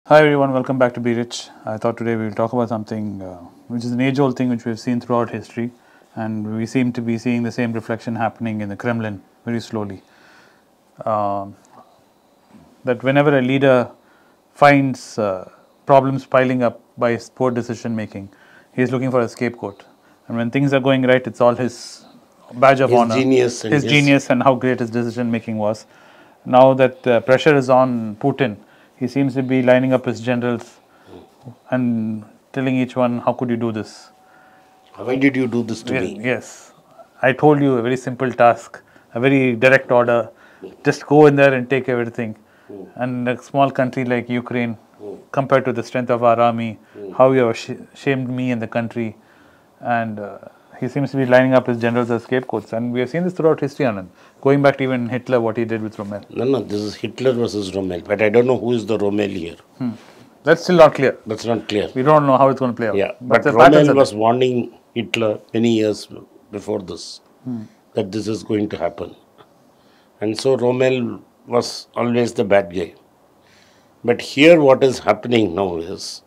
Hi everyone, welcome back to Be Rich. I thought today we will talk about something which is an age-old thing which we've seen throughout history, and we seem to be seeing the same reflection happening in the Kremlin very slowly. Um that whenever a leader finds problems piling up by his poor decision making, he is looking for a scapegoat. And when things are going right, it's all his badge of His honor, genius and his genius, and how great his decision making was. Now that pressure is on Putin, he seems to be lining up his generals and telling each one, how could you do this? why did you do this to me? Yes, I told you a very simple task, a very direct order. Just go in there and take everything. And a small country like Ukraine, compared to the strength of our army, how you have shamed me and the country. And he seems to be lining up his generals as scapegoats. And we have seen this throughout history, Anand. Going back to even Hitler, what he did with Rommel. No, this is Hitler versus Rommel, but I don't know who is the Rommel here. That's still not clear. That's not clear. We don't know how it's going to play out. Yeah, But but the patterns Rommel are was warning Hitler many years before this that this is going to happen. And so Rommel was always the bad guy. But here, what is happening now is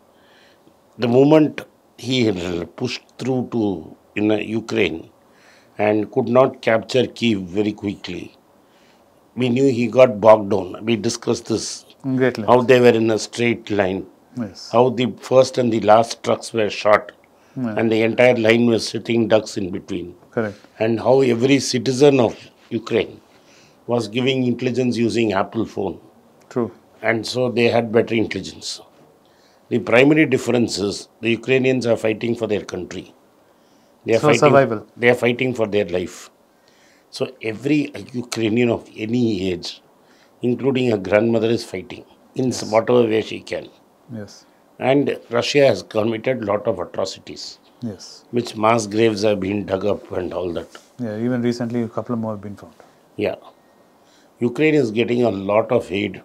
the moment he pushed through to in Ukraine and could not capture Kiev very quickly, we knew he got bogged down. We discussed this, great how lengths. they were in a straight line, Yes. how the first and the last trucks were shot, and the entire line was sitting ducks in between, Correct. and how every citizen of Ukraine was giving intelligence using Apple phone, True. and so they had better intelligence. The primary difference is the Ukrainians are fighting for their country. They are So fighting. survival. They are fighting for their life. So every Ukrainian of any age, including a grandmother, is fighting in whatever way she can. Yes. And Russia has committed a lot of atrocities, Yes. which mass graves have been dug up and all that. Yeah, even recently a couple more have been found. Yeah. Ukraine is getting a lot of aid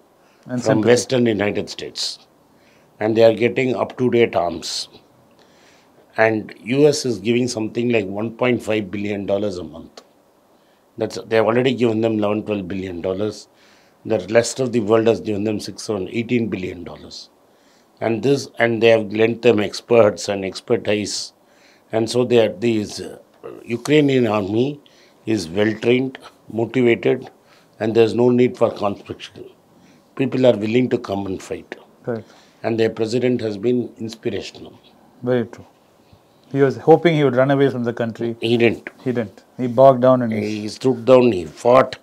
And from sympathy. Western United States. And they are getting up-to-date arms. And US is giving something like $1.5 billion a month. They have already given them $11-12 billion. The rest of the world has given them $18 billion. And they have lent them experts and expertise. And so Ukrainian army is well trained, motivated, and there's no need for conscription. People are willing to come and fight. Correct. And their president has been inspirational. Very true. He was hoping he would run away from the country. He didn't. He didn't. He bogged down and He stood down, he fought.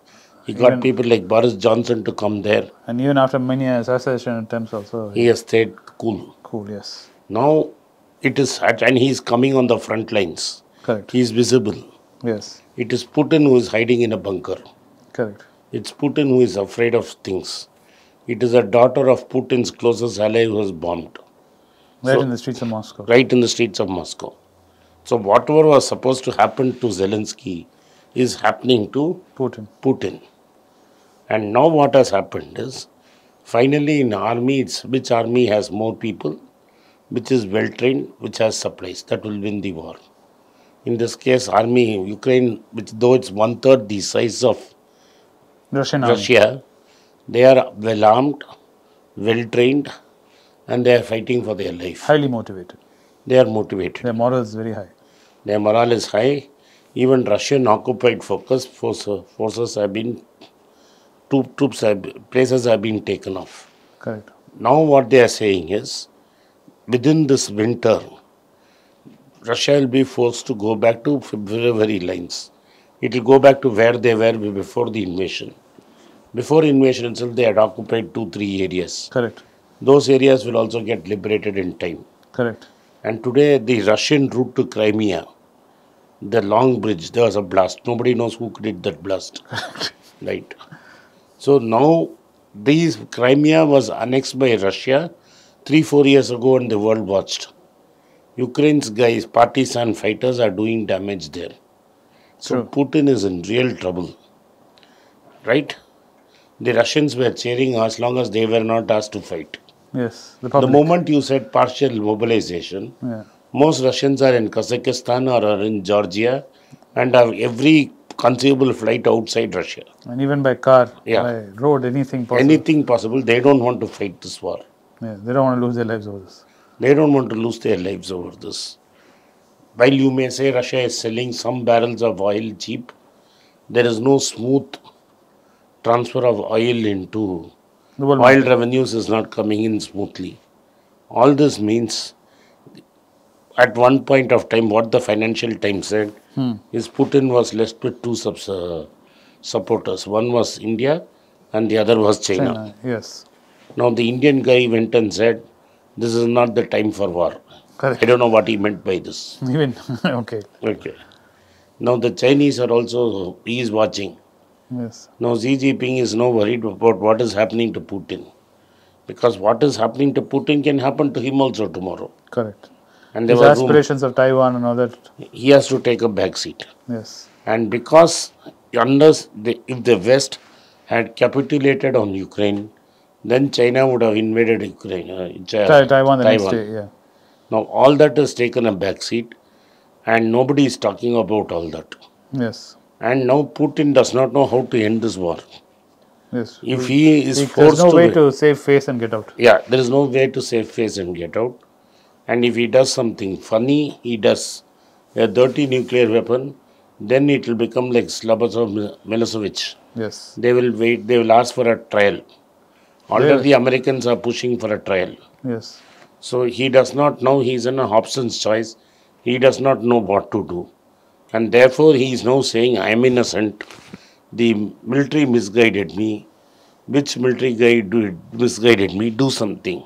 He got people like Boris Johnson to come there. and even after many assassination attempts also. He has stayed cool. Cool, yes. Now it is, and he's coming on the front lines. Correct. He is visible. Yes. It is Putin who is hiding in a bunker. Correct. It's Putin who is afraid of things. It is a daughter of Putin's closest ally who was bombed. Right in the streets of Moscow. Right in the streets of Moscow. So whatever was supposed to happen to Zelensky is happening to Putin. And now what has happened is, finally in army, which army has more people, which is well trained, which has supplies, that will win the war. In this case, army, Ukraine, which though it's 1/3 the size of Russian army. Russia, they are well armed, well trained, and they are fighting for their life. Highly motivated. They are motivated. Their morale is very high. Their morale is high. Even Russian occupied forces have been, places have been taken off. Correct. Now what they are saying is, within this winter, Russia will be forced to go back to February lines. It will go back to where they were before the invasion. Before invasion itself, they had occupied 2-3 areas. Correct. Those areas will also get liberated in time. Correct. And today, the Russian route to Crimea, the long bridge, there was a blast. Nobody knows who did that blast. Right. So now, Crimea was annexed by Russia 3-4 years ago and the world watched. Ukraine's guys, partisan fighters are doing damage there. So Putin is in real trouble. Right? The Russians were cheering as long as they were not asked to fight. Yes. The moment you said partial mobilization, most Russians are in Kazakhstan or are in Georgia and have every conceivable flight outside Russia. And even by car, by road, anything possible. Anything possible. They don't want to fight this war. Yeah, they don't want to lose their lives over this. They don't want to lose their lives over this. While you may say Russia is selling some barrels of oil cheap, there is no smooth transfer of oil into The world oil market. revenues is not coming in smoothly. All this means at one point of time, what the Financial Times said is Putin was left with two supporters. One was India and the other was China. China, yes. Now the Indian guy went and said, this is not the time for war. Correct. I don't know what he meant by this. Even, okay. Okay. Now the Chinese are also, he is watching. Yes. Now Xi Jinping is now worried about what is happening to Putin. Because what is happening to Putin can happen to him also tomorrow. Correct. And there His were aspirations of Taiwan and all that. he has to take a back seat. Yes. And because if the West had capitulated on Ukraine, then China would have invaded Ukraine. Taiwan the next day, yeah. Now all that has taken a back seat and nobody is talking about all that. Yes. And now Putin does not know how to end this war. Yes. If he is There's forced no to... way to save face and get out. Yeah, there is no way to save face and get out. And if he does something funny, he does a dirty nuclear weapon, then it will become like Slobozov Milosevic. Yes. They will wait, they will ask for a trial. Already the Americans are pushing for a trial. Yes. So he does not know, he is in a Hobson's choice. He does not know what to do. And therefore he is now saying, I am innocent. The military misguided me. Which military guy misguided me? Do something.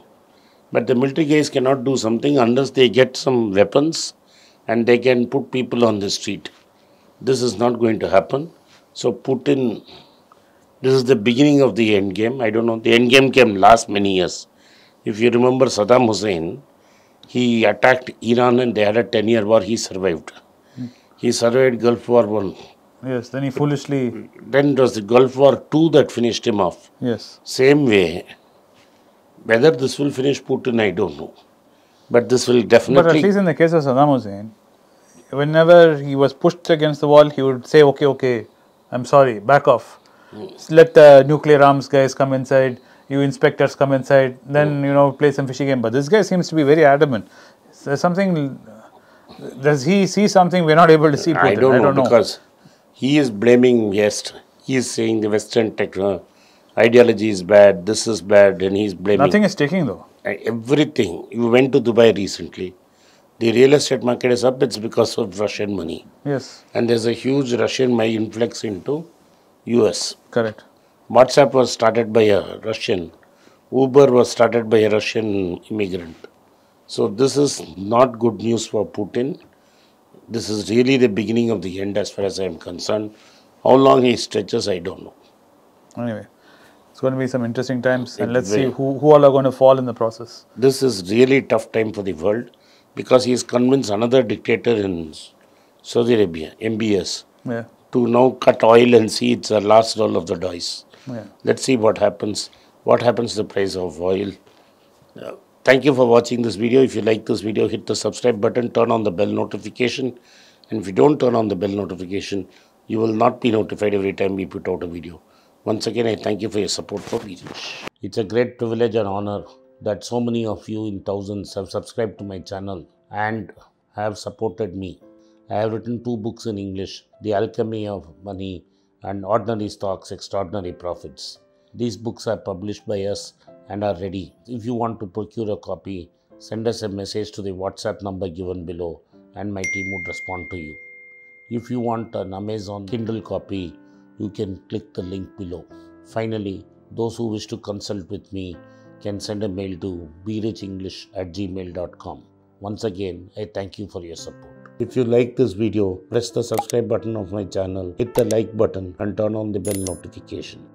But the military guys cannot do something unless they get some weapons and they can put people on the street. This is not going to happen. So Putin, this is the beginning of the end game. I don't know. The end game can last many years. If you remember Saddam Hussein, he attacked Iran and they had a 10-year war. He survived. He survived Gulf War I. Yes, then he foolishly... Then it was the Gulf War II that finished him off. Yes. Same way. Whether this will finish Putin, I don't know. But this will definitely... But at least in the case of Saddam Hussein, whenever he was pushed against the wall, he would say, okay, I'm sorry, back off. Let the nuclear arms guys come inside, you inspectors come inside, then, play some fishy game. But this guy seems to be very adamant. There's something... Does he see something we're not able to see? Putin? I don't know because he is blaming West. He is saying the Western ideology is bad, this is bad, and he's blaming... Nothing is taking though. Everything. You went to Dubai recently. The real estate market is up, it's because of Russian money. Yes. And there's a huge Russian money influx into US. Correct. WhatsApp was started by a Russian. Uber was started by a Russian immigrant. So this is not good news for Putin. This is really the beginning of the end as far as I am concerned. How long he stretches, I don't know. Anyway, it's going to be some interesting times and let's see who all are going to fall in the process. This is really tough time for the world because he has convinced another dictator in Saudi Arabia, MBS, to now cut oil and see it's the last roll of the dice. Yeah. Let's see what happens. What happens to the price of oil. Thank you for watching this video. If you like this video, hit the subscribe button, turn on the bell notification. And if you don't turn on the bell notification, you will not be notified every time we put out a video. Once again, I thank you for your support for Virish. It's a great privilege and honor that so many of you in thousands have subscribed to my channel and have supported me. I have written 2 books in English, The Alchemy of Money and Ordinary Stocks, Extraordinary Profits. These books are published by us and are ready. If you want to procure a copy, send us a message to the WhatsApp number given below and my team would respond to you. If you want an Amazon Kindle copy, you can click the link below. Finally, those who wish to consult with me can send a mail to berichenglish@gmail.com. Once again, I thank you for your support. If you like this video, press the subscribe button of my channel, hit the like button and turn on the bell notification.